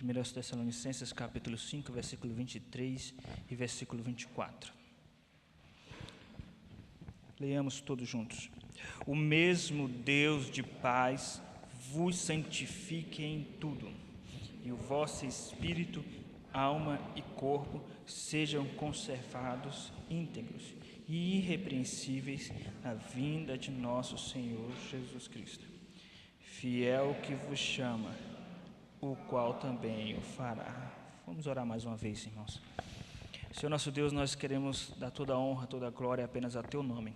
1 Tessalonicenses capítulo 5, versículo 23 e versículo 24. Leiamos todos juntos. O mesmo Deus de paz vos santifique em tudo, e o vosso espírito, alma e corpo sejam conservados íntegros e irrepreensíveis na vinda de nosso Senhor Jesus Cristo. Fiel que vos chama, o qual também o fará. Vamos orar mais uma vez, irmãos. Senhor nosso Deus, nós queremos dar toda a honra, toda a glória apenas a Teu nome.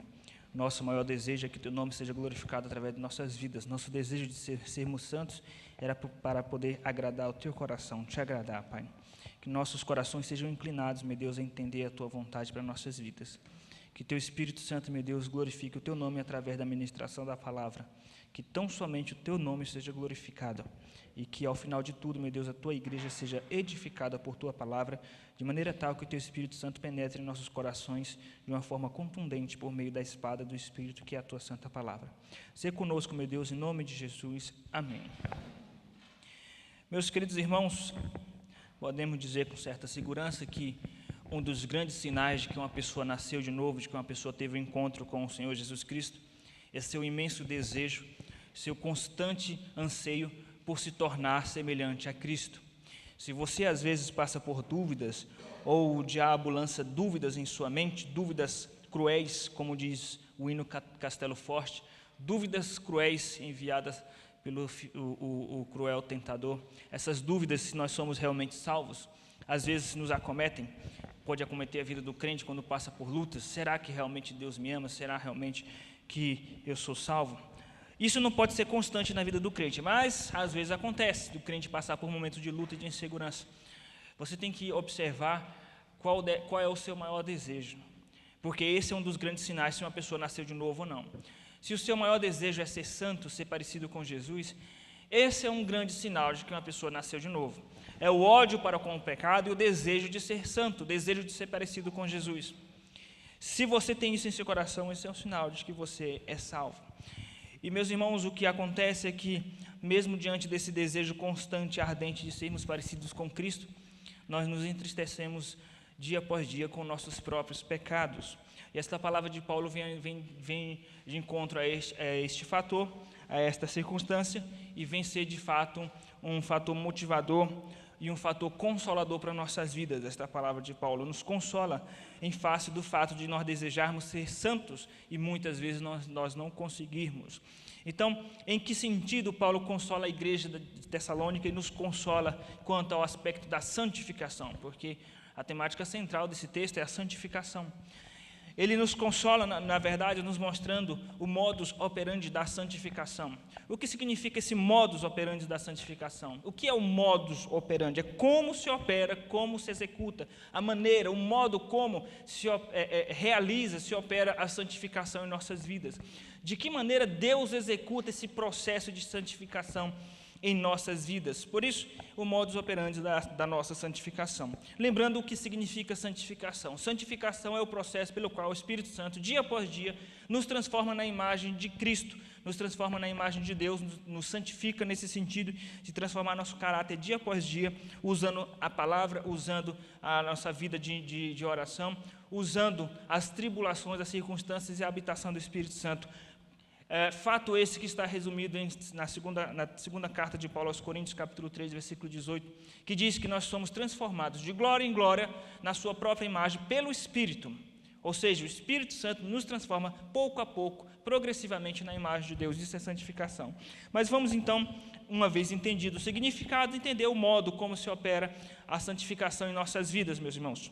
Nosso maior desejo é que Teu nome seja glorificado através de nossas vidas. Nosso desejo de sermos santos era para poder agradar o Teu coração, Te agradar, Pai. Que nossos corações sejam inclinados, meu Deus, a entender a Tua vontade para nossas vidas. Que Teu Espírito Santo, meu Deus, glorifique o Teu nome através da ministração da palavra. Que tão somente o Teu nome seja glorificado. E que, ao final de tudo, meu Deus, a Tua igreja seja edificada por Tua palavra, de maneira tal que o Teu Espírito Santo penetre em nossos corações de uma forma contundente por meio da espada do Espírito, que é a Tua santa palavra. Sê conosco, meu Deus, em nome de Jesus. Amém. Meus queridos irmãos, podemos dizer com certa segurança que um dos grandes sinais de que uma pessoa nasceu de novo, de que uma pessoa teve um encontro com o Senhor Jesus Cristo, é seu imenso desejo, seu constante anseio por se tornar semelhante a Cristo. Se você às vezes passa por dúvidas, ou o diabo lança dúvidas em sua mente, dúvidas cruéis, como diz o hino Castelo Forte, dúvidas cruéis enviadas pelo o cruel tentador, essas dúvidas se nós somos realmente salvos, às vezes nos acometem, pode acometer a vida do crente quando passa por lutas. Será que realmente Deus me ama? Será realmente que eu sou salvo? Isso não pode ser constante na vida do crente, mas às vezes acontece do crente passar por momentos de luta e de insegurança. Você tem que observar qual é o seu maior desejo, porque esse é um dos grandes sinais se uma pessoa nasceu de novo ou não. Se o seu maior desejo é ser santo, ser parecido com Jesus, esse é um grande sinal de que uma pessoa nasceu de novo. É o ódio para com o pecado e o desejo de ser santo, o desejo de ser parecido com Jesus. Se você tem isso em seu coração, esse é um sinal de que você é salvo. E, meus irmãos, o que acontece é que, mesmo diante desse desejo constante e ardente de sermos parecidos com Cristo, nós nos entristecemos dia após dia com nossos próprios pecados. E esta palavra de Paulo vem de encontro a este fator, a esta circunstância, e vem ser, de fato, um fator motivador e um fator consolador para nossas vidas. Esta palavra de Paulo nos consola em face do fato de nós desejarmos ser santos e muitas vezes nós não conseguirmos. Então, em que sentido Paulo consola a igreja de Tessalônica e nos consola quanto ao aspecto da santificação? Porque a temática central desse texto é a santificação. Ele nos consola, na verdade, nos mostrando o modus operandi da santificação. O que significa esse modus operandi da santificação? O que é o modus operandi? É como se opera, como se executa, a maneira, o modo como se realiza, se opera a santificação em nossas vidas. De que maneira Deus executa esse processo de santificação em nossas vidas. Por isso, o modus operandi da nossa santificação. Lembrando o que significa santificação. Santificação é o processo pelo qual o Espírito Santo, dia após dia, nos transforma na imagem de Cristo, nos transforma na imagem de Deus, nos santifica nesse sentido de transformar nosso caráter dia após dia, usando a palavra, usando a nossa vida de oração, usando as tribulações, as circunstâncias e a habitação do Espírito Santo. Fato esse que está resumido na segunda carta de Paulo aos Coríntios, capítulo 3, versículo 18, que diz que nós somos transformados de glória em glória na sua própria imagem pelo Espírito. Ou seja, o Espírito Santo nos transforma pouco a pouco, progressivamente na imagem de Deus. Isso é santificação. Mas vamos então, uma vez entendido o significado, entender o modo como se opera a santificação em nossas vidas, meus irmãos.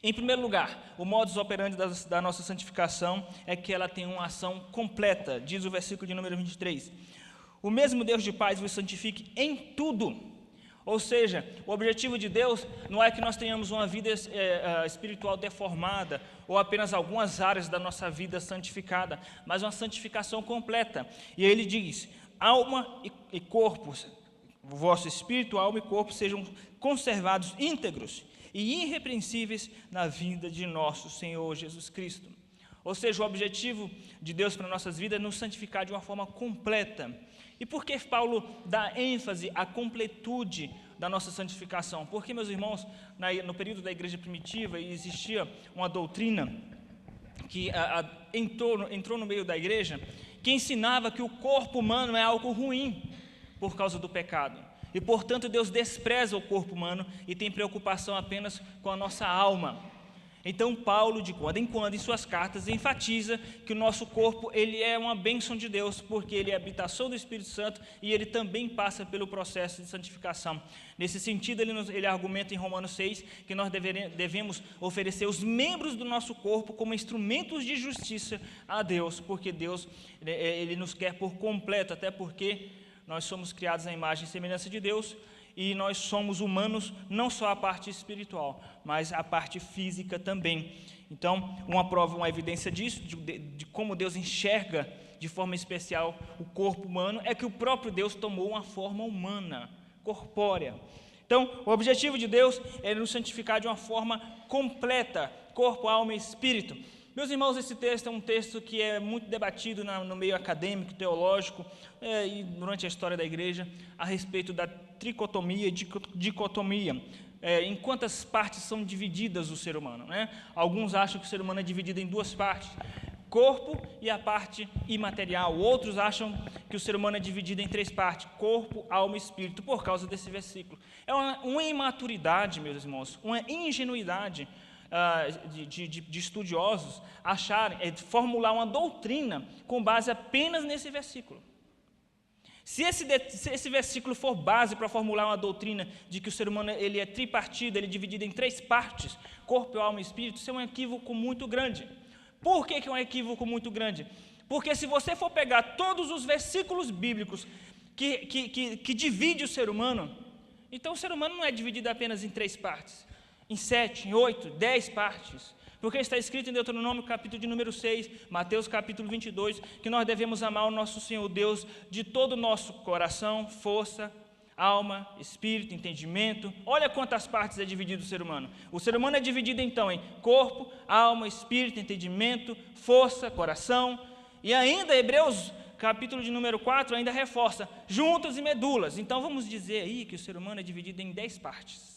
Em primeiro lugar, o modus operandi da nossa santificação é que ela tem uma ação completa, diz o versículo de número 23. O mesmo Deus de paz vos santifique em tudo. Ou seja, o objetivo de Deus não é que nós tenhamos uma vida espiritual deformada ou apenas algumas áreas da nossa vida santificada, mas uma santificação completa. E aí ele diz, alma e corpo, o vosso espírito, alma e corpo sejam conservados íntegros e irrepreensíveis na vinda de nosso Senhor Jesus Cristo. Ou seja, o objetivo de Deus para nossas vidas é nos santificar de uma forma completa. E por que Paulo dá ênfase à completude da nossa santificação? Porque, meus irmãos, no período da igreja primitiva existia uma doutrina que entrou no meio da igreja, que ensinava que o corpo humano é algo ruim por causa do pecado. E, portanto, Deus despreza o corpo humano e tem preocupação apenas com a nossa alma. Então, Paulo, de quando em quando, em suas cartas, enfatiza que o nosso corpo ele é uma bênção de Deus, porque ele é habitação do Espírito Santo e ele também passa pelo processo de santificação. Nesse sentido, ele argumenta em Romanos 6 que nós devemos oferecer os membros do nosso corpo como instrumentos de justiça a Deus, porque Deus ele nos quer por completo, até porque nós somos criados à imagem e semelhança de Deus, e nós somos humanos, não só a parte espiritual, mas a parte física também. Então, uma prova, uma evidência disso, de como Deus enxerga de forma especial o corpo humano, é que o próprio Deus tomou uma forma humana, corpórea. Então, o objetivo de Deus é nos santificar de uma forma completa, corpo, alma e espírito. Meus irmãos, esse texto é um texto que é muito debatido no meio acadêmico, teológico, e durante a história da igreja, a respeito da tricotomia e dicotomia, em quantas partes são divididas o ser humano, né? Alguns acham que o ser humano é dividido em duas partes, corpo e a parte imaterial. Outros acham que o ser humano é dividido em três partes, corpo, alma e espírito, por causa desse versículo. É uma imaturidade, meus irmãos, uma ingenuidade de estudiosos formular uma doutrina com base apenas nesse versículo. Se esse versículo for base para formular uma doutrina de que o ser humano ele é tripartido, ele é dividido em três partes, corpo, alma e espírito, isso é um equívoco muito grande. Por que é um equívoco muito grande? Porque se você for pegar todos os versículos bíblicos que divide o ser humano, então o ser humano não é dividido apenas em três partes, em 7, em 8, 10 partes, porque está escrito em Deuteronômio capítulo de número 6, Mateus capítulo 22, que nós devemos amar o nosso Senhor Deus de todo o nosso coração, força, alma, espírito, entendimento. Olha quantas partes é dividido o ser humano. O ser humano é dividido então em corpo, alma, espírito, entendimento, força, coração, e ainda Hebreus capítulo de número 4 ainda reforça, juntas e medulas. Então vamos dizer aí que o ser humano é dividido em 10 partes.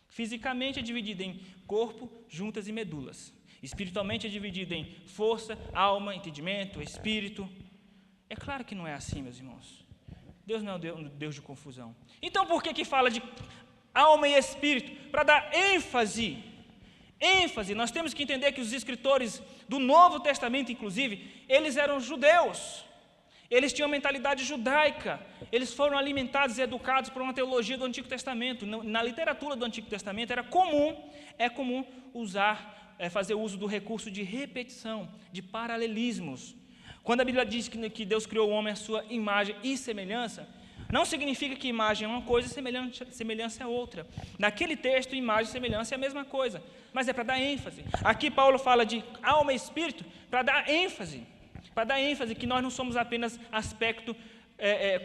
Fisicamente é dividido em corpo, juntas e medulas. Espiritualmente é dividido em força, alma, entendimento, espírito. É claro que não é assim, meus irmãos. Deus não é um Deus de confusão. Então por que fala de alma e espírito? Para dar ênfase. Nós temos que entender que os escritores do Novo Testamento, inclusive, eles eram judeus. Eles tinham mentalidade judaica, eles foram alimentados e educados por uma teologia do Antigo Testamento. Na literatura do Antigo Testamento é comum fazer uso do recurso de repetição, de paralelismos. Quando a Bíblia diz que Deus criou o homem à sua imagem e semelhança, não significa que imagem é uma coisa e semelhança é outra. Naquele texto, imagem e semelhança é a mesma coisa, mas é para dar ênfase. Aqui Paulo fala de alma e espírito para dar ênfase que nós não somos apenas aspecto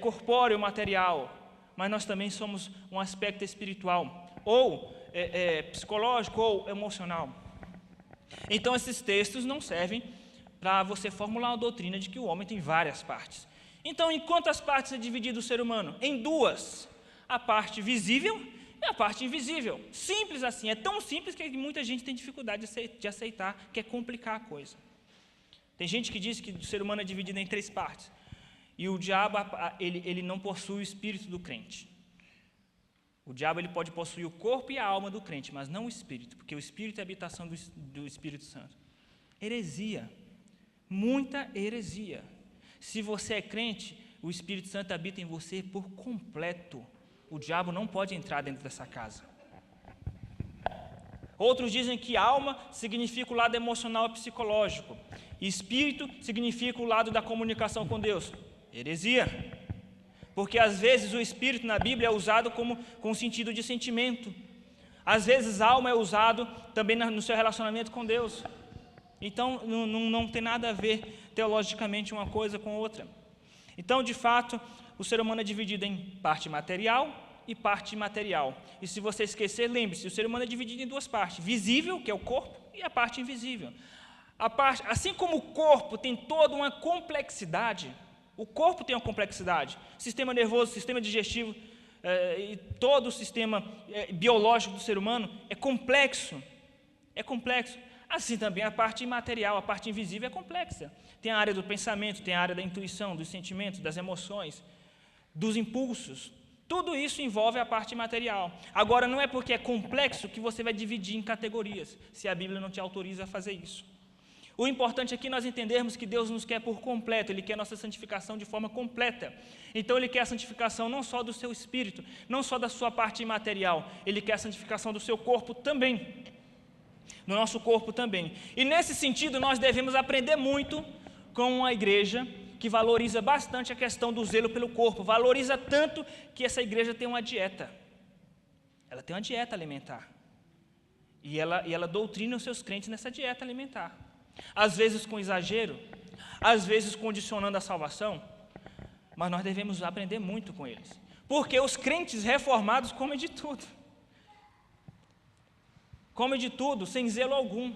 corpóreo, material, mas nós também somos um aspecto espiritual, ou psicológico, ou emocional. Então esses textos não servem para você formular uma doutrina de que o homem tem várias partes. Então, em quantas partes é dividido o ser humano? Em duas, a parte visível e a parte invisível. Simples assim, é tão simples que muita gente tem dificuldade de aceitar, que é complicar a coisa. Tem gente que diz que o ser humano é dividido em três partes. E o diabo, ele não possui o espírito do crente. O diabo ele pode possuir o corpo e a alma do crente, mas não o espírito, porque o espírito é a habitação do Espírito Santo. Heresia. Muita heresia. Se você é crente, o Espírito Santo habita em você por completo. O diabo não pode entrar dentro dessa casa. Outros dizem que alma significa o lado emocional e psicológico. E espírito significa o lado da comunicação com Deus. Heresia. Porque às vezes o espírito na Bíblia é usado com sentido de sentimento. Às vezes alma é usado também no seu relacionamento com Deus. Então não tem nada a ver teologicamente uma coisa com outra. Então, de fato, o ser humano é dividido em parte material e parte imaterial. E se você esquecer, lembre-se, o ser humano é dividido em duas partes. Visível, que é o corpo, e a parte invisível. Assim como o corpo tem toda uma complexidade, o corpo tem uma complexidade, sistema nervoso, sistema digestivo, e todo o sistema biológico do ser humano é complexo. Assim também a parte imaterial, a parte invisível é complexa. Tem a área do pensamento, tem a área da intuição, dos sentimentos, das emoções, dos impulsos. Tudo isso envolve a parte material. Agora, não é porque é complexo que você vai dividir em categorias, se a Bíblia não te autoriza a fazer isso. O importante aqui é nós entendermos que Deus nos quer por completo, Ele quer nossa santificação de forma completa. Então Ele quer a santificação não só do seu espírito, não só da sua parte imaterial, Ele quer a santificação do seu corpo também, no nosso corpo também. E nesse sentido nós devemos aprender muito com uma igreja que valoriza bastante a questão do zelo pelo corpo, valoriza tanto que essa igreja tem uma dieta. Ela tem uma dieta alimentar. E ela doutrina os seus crentes nessa dieta alimentar. Às vezes com exagero, às vezes condicionando a salvação, mas nós devemos aprender muito com eles, porque os crentes reformados comem de tudo, sem zelo algum.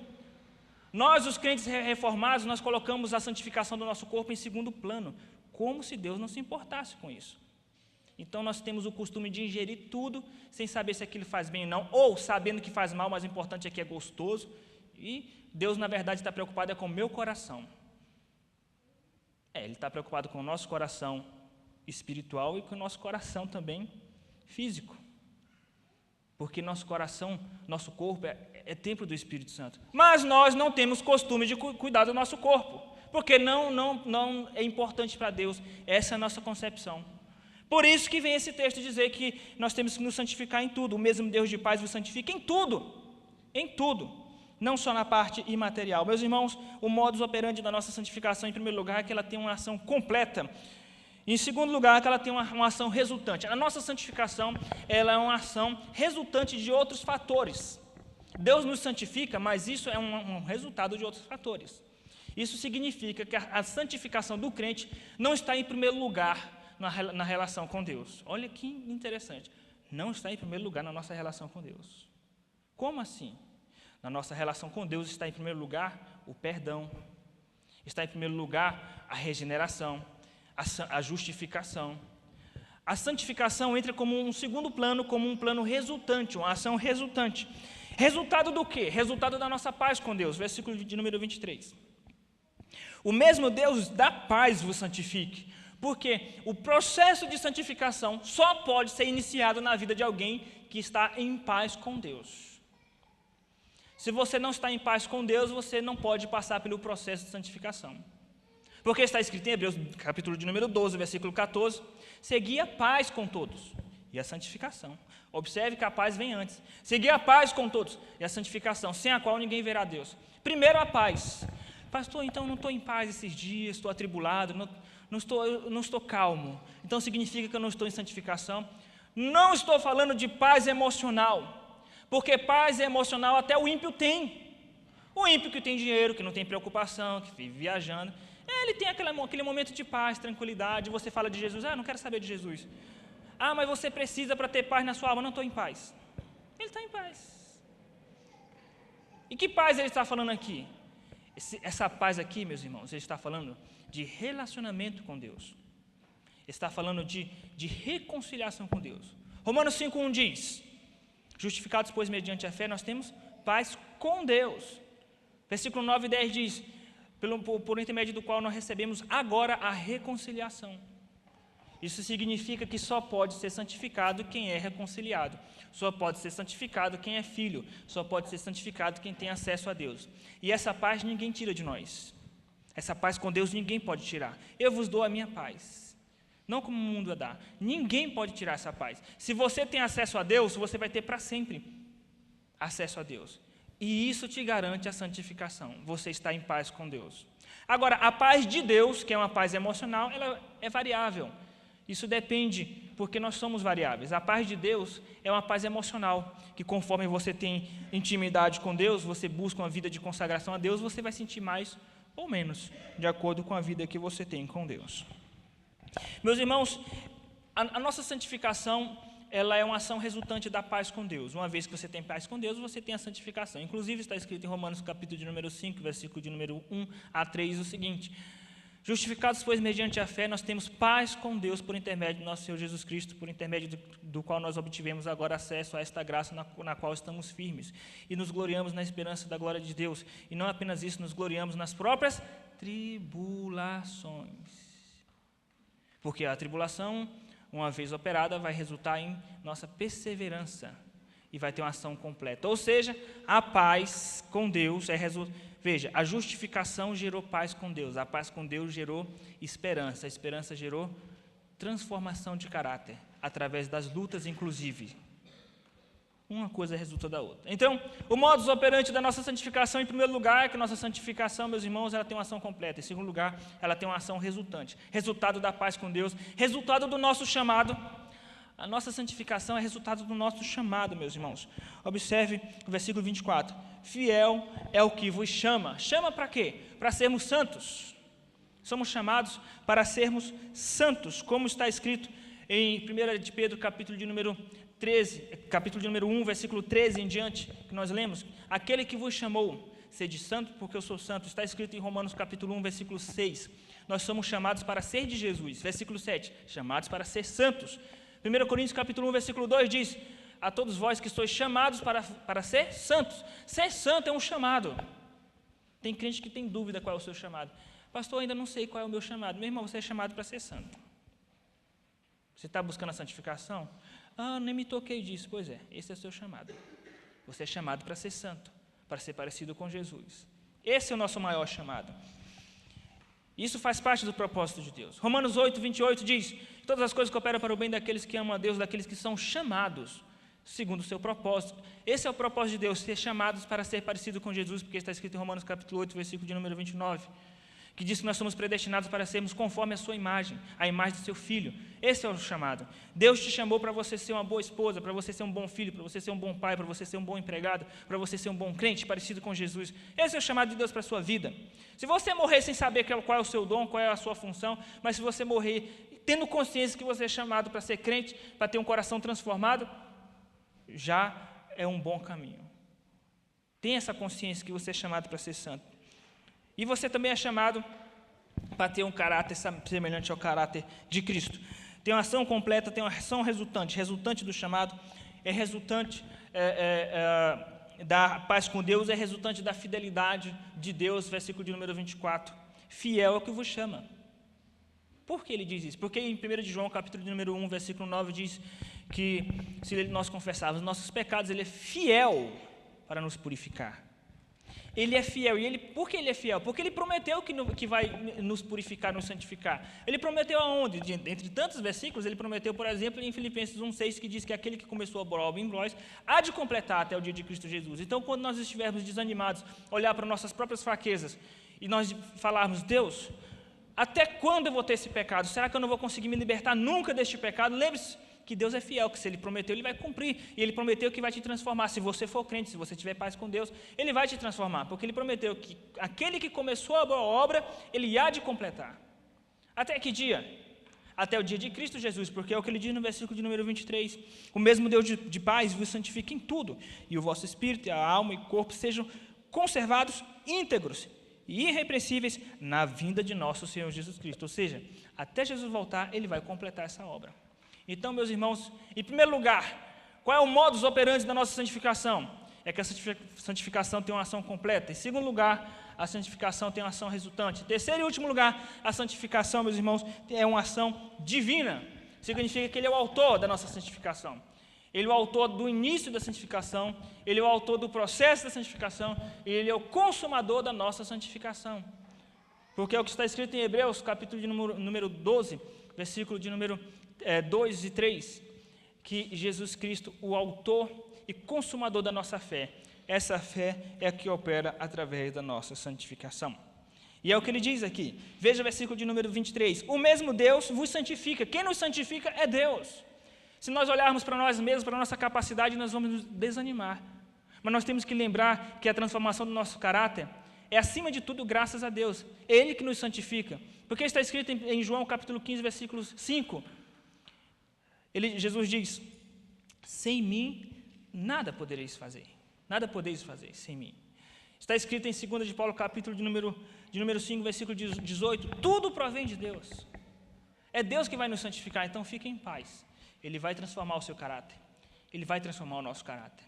Nós, os crentes reformados, nós colocamos a santificação do nosso corpo em segundo plano, como se Deus não se importasse com isso. Então nós temos o costume de ingerir tudo, sem saber se aquilo faz bem ou não, ou sabendo que faz mal, mas o importante é que é gostoso, e Deus, na verdade, está preocupado com o meu coração. Ele está preocupado com o nosso coração espiritual e com o nosso coração também físico. Porque nosso coração, nosso corpo é templo do Espírito Santo. Mas nós não temos costume de cuidar do nosso corpo, porque não é importante para Deus. Essa é a nossa concepção. Por isso que vem esse texto dizer que nós temos que nos santificar em tudo. O mesmo Deus de paz vos santifica em tudo. Não só na parte imaterial. Meus irmãos, o modus operandi da nossa santificação, em primeiro lugar, é que ela tem uma ação completa. Em segundo lugar, que ela tem uma ação resultante. A nossa santificação, ela é uma ação resultante de outros fatores. Deus nos santifica, mas isso é um resultado de outros fatores. Isso significa que a santificação do crente não está em primeiro lugar na relação com Deus. Olha que interessante. Não está em primeiro lugar na nossa relação com Deus. Como assim? Na nossa relação com Deus está em primeiro lugar o perdão, está em primeiro lugar a regeneração, a justificação. A santificação entra como um segundo plano, como um plano resultante, uma ação resultante. Resultado do quê? Resultado da nossa paz com Deus, versículo de número 23. O mesmo Deus da paz vos santifique, porque o processo de santificação só pode ser iniciado na vida de alguém que está em paz com Deus. Se você não está em paz com Deus, você não pode passar pelo processo de santificação. Porque está escrito em Hebreus, capítulo de número 12, versículo 14, segui a paz com todos e a santificação. Observe que a paz vem antes. Segui a paz com todos e a santificação, sem a qual ninguém verá Deus. Primeiro a paz. Pastor, então não estou em paz esses dias, estou atribulado, não estou calmo. Então significa que eu não estou em santificação? Não estou falando de paz emocional. Porque paz emocional até o ímpio tem. O ímpio que tem dinheiro, que não tem preocupação, que vive viajando, ele tem aquele momento de paz, tranquilidade. Você fala de Jesus, não quero saber de Jesus. Mas você precisa para ter paz na sua alma. Não estou em paz. Ele está em paz. E que paz ele está falando aqui? Essa paz aqui, meus irmãos, ele está falando de relacionamento com Deus. Ele está falando de reconciliação com Deus. Romanos 5:1 diz: justificados, pois, mediante a fé, nós temos paz com Deus. Versículo 9 e 10 diz: por intermédio do qual nós recebemos agora a reconciliação. Isso significa que só pode ser santificado quem é reconciliado. Só pode ser santificado quem é filho. Só pode ser santificado quem tem acesso a Deus. E essa paz ninguém tira de nós. Essa paz com Deus ninguém pode tirar. Eu vos dou a minha paz. Não como o mundo dá. Ninguém pode tirar essa paz. Se você tem acesso a Deus, você vai ter para sempre acesso a Deus. E isso te garante a santificação. Você está em paz com Deus. Agora, a paz de Deus, que é uma paz emocional, ela é variável. Isso depende, porque nós somos variáveis. A paz de Deus é uma paz emocional, que conforme você tem intimidade com Deus, você busca uma vida de consagração a Deus, você vai sentir mais ou menos, de acordo com a vida que você tem com Deus. Meus irmãos, a nossa santificação, ela é uma ação resultante da paz com Deus. Uma vez que você tem paz com Deus, você tem a santificação. Inclusive, está escrito em Romanos capítulo de número 5, versículo de número 1 a 3, o seguinte: justificados, pois, mediante a fé, nós temos paz com Deus por intermédio do nosso Senhor Jesus Cristo, por intermédio do qual nós obtivemos agora acesso a esta graça na qual estamos firmes. E nos gloriamos na esperança da glória de Deus. E não apenas isso, nos gloriamos nas próprias tribulações. Porque a tribulação, uma vez operada, vai resultar em nossa perseverança e vai ter uma ação completa. Ou seja, a paz com Deus veja, a justificação gerou paz com Deus, a paz com Deus gerou esperança, a esperança gerou transformação de caráter, através das lutas, inclusive. Uma coisa resulta da outra. Então, o modus operandi da nossa santificação, em primeiro lugar, é que nossa santificação, meus irmãos, ela tem uma ação completa. Em segundo lugar, ela tem uma ação resultante. Resultado da paz com Deus, resultado do nosso chamado. A nossa santificação é resultado do nosso chamado, meus irmãos. Observe o versículo 24. Fiel é o que vos chama. Chama para quê? Para sermos santos. Somos chamados para sermos santos, como está escrito em 1 de Pedro, capítulo de número 1, versículo 13 em diante, que nós lemos: aquele que vos chamou, sede santo, porque eu sou santo. Está escrito em Romanos capítulo 1, versículo 6. Nós somos chamados para ser de Jesus. Versículo 7, chamados para ser santos. 1 Coríntios capítulo 1, versículo 2 diz: a todos vós que sois chamados para ser santos. Ser santo é um chamado. Tem crente que tem dúvida qual é o seu chamado. Pastor, ainda não sei qual é o meu chamado. Meu irmão, você é chamado para ser santo. Você está buscando a santificação? Ah, nem me toquei disso. Pois é, esse é o seu chamado. Você é chamado para ser santo, para ser parecido com Jesus. Esse é o nosso maior chamado. Isso faz parte do propósito de Deus. Romanos 8, 28 diz: todas as coisas cooperam para o bem daqueles que amam a Deus, daqueles que são chamados segundo o seu propósito. Esse é o propósito de Deus, ser chamados para ser parecido com Jesus, porque está escrito em Romanos capítulo 8, versículo de número 29, que diz que nós somos predestinados para sermos conforme a sua imagem, a imagem do seu Filho. Esse é o chamado. Deus te chamou para você ser uma boa esposa, para você ser um bom filho, para você ser um bom pai, para você ser um bom empregado, para você ser um bom crente, parecido com Jesus. Esse é o chamado de Deus para a sua vida. Se você morrer sem saber qual é o seu dom, qual é a sua função, mas se você morrer tendo consciência que você é chamado para ser crente, para ter um coração transformado, já é um bom caminho. Tenha essa consciência que você é chamado para ser santo. E você também é chamado para ter um caráter semelhante ao caráter de Cristo. Tem uma ação completa, tem uma ação resultante do chamado, é resultante da paz com Deus, é resultante da fidelidade de Deus, versículo de número 24. Fiel é o que vos chama. Por que ele diz isso? Porque em 1 de João, capítulo de número 1, versículo 9, diz que se nós confessarmos nossos pecados, ele é fiel para nos purificar. Ele é fiel. E por que ele é fiel? Porque ele prometeu que vai nos purificar, nos santificar. Ele prometeu aonde? Entre tantos versículos, ele prometeu, por exemplo, em Filipenses 1,6, que diz que aquele que começou a boa obra em vós há de completar até o dia de Cristo Jesus. Então, quando nós estivermos desanimados, olhar para nossas próprias fraquezas e nós falarmos: Deus, até quando eu vou ter esse pecado? Será que eu não vou conseguir me libertar nunca deste pecado? Lembre-se que Deus é fiel, que se Ele prometeu, Ele vai cumprir. E Ele prometeu que vai te transformar. Se você for crente, se você tiver paz com Deus, Ele vai te transformar. Porque Ele prometeu que aquele que começou a boa obra, Ele há de completar. Até que dia? Até o dia de Cristo Jesus, porque é o que Ele diz no versículo de número 23. O mesmo Deus de paz vos santifica em tudo, e o vosso espírito, a alma e o corpo sejam conservados íntegros e irrepreensíveis na vinda de nosso Senhor Jesus Cristo. Ou seja, até Jesus voltar, Ele vai completar essa obra. Então, meus irmãos, em primeiro lugar, qual é o modus operandi da nossa santificação? É que a santificação tem uma ação completa. Em segundo lugar, a santificação tem uma ação resultante. Em terceiro e último lugar, a santificação, meus irmãos, é uma ação divina. Significa que Ele é o autor da nossa santificação. Ele é o autor do início da santificação, Ele é o autor do processo da santificação, e Ele é o consumador da nossa santificação. Porque é o que está escrito em Hebreus, capítulo de número 12, versículo de número 2 e 3, que Jesus Cristo, o autor e consumador da nossa fé, essa fé é a que opera através da nossa santificação. E é o que ele diz aqui, veja o versículo de número 23, o mesmo Deus vos santifica. Quem nos santifica é Deus. Se nós olharmos para nós mesmos, para a nossa capacidade, nós vamos nos desanimar. Mas nós temos que lembrar que a transformação do nosso caráter é, acima de tudo, graças a Deus. É Ele que nos santifica. Porque está escrito em João capítulo 15, versículo 5, Jesus diz: Sem mim, nada podereis fazer. Nada podeis fazer sem mim. Está escrito em 2 de Paulo, capítulo de número 5, versículo 18, tudo provém de Deus. É Deus que vai nos santificar, então fique em paz. Ele vai transformar o seu caráter. Ele vai transformar o nosso caráter.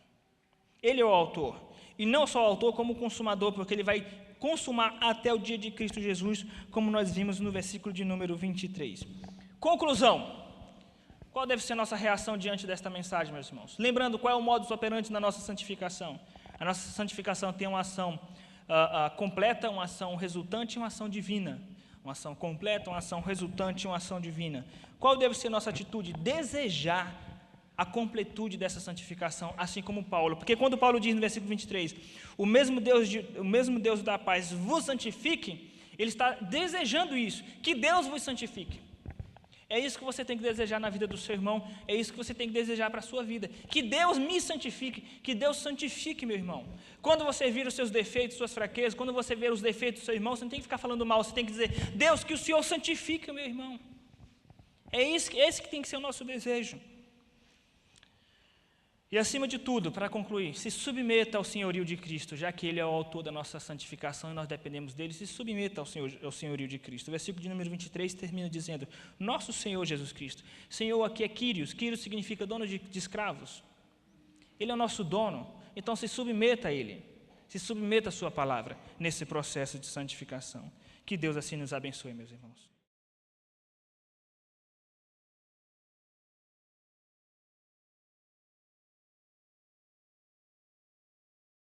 Ele é o autor. E não só o autor, como o consumador, porque ele vai consumar até o dia de Cristo Jesus, como nós vimos no versículo de número 23. Conclusão. Qual deve ser a nossa reação diante desta mensagem, meus irmãos? Lembrando, qual é o modus operandi na nossa santificação? A nossa santificação tem uma ação completa, uma ação resultante e uma ação divina. Uma ação completa, uma ação resultante e uma ação divina. Qual deve ser a nossa atitude? Desejar a completude dessa santificação, assim como Paulo. Porque quando Paulo diz no versículo 23, o mesmo Deus da paz vos santifique, ele está desejando isso, que Deus vos santifique. É isso que você tem que desejar na vida do seu irmão, é isso que você tem que desejar para a sua vida. Que Deus me santifique, que Deus santifique meu irmão. Quando você vir os seus defeitos, suas fraquezas, quando você ver os defeitos do seu irmão, você não tem que ficar falando mal, você tem que dizer, Deus, que o Senhor santifique o meu irmão. Esse que tem que ser o nosso desejo. E acima de tudo, para concluir, se submeta ao senhorio de Cristo, já que Ele é o autor da nossa santificação e nós dependemos dEle, se submeta ao senhorio de Cristo. O versículo de número 23 termina dizendo, nosso Senhor Jesus Cristo. Senhor aqui é Kyrios, Kyrios significa dono de escravos. Ele é o nosso dono, então se submeta a Ele, se submeta à sua palavra nesse processo de santificação. Que Deus assim nos abençoe, meus irmãos.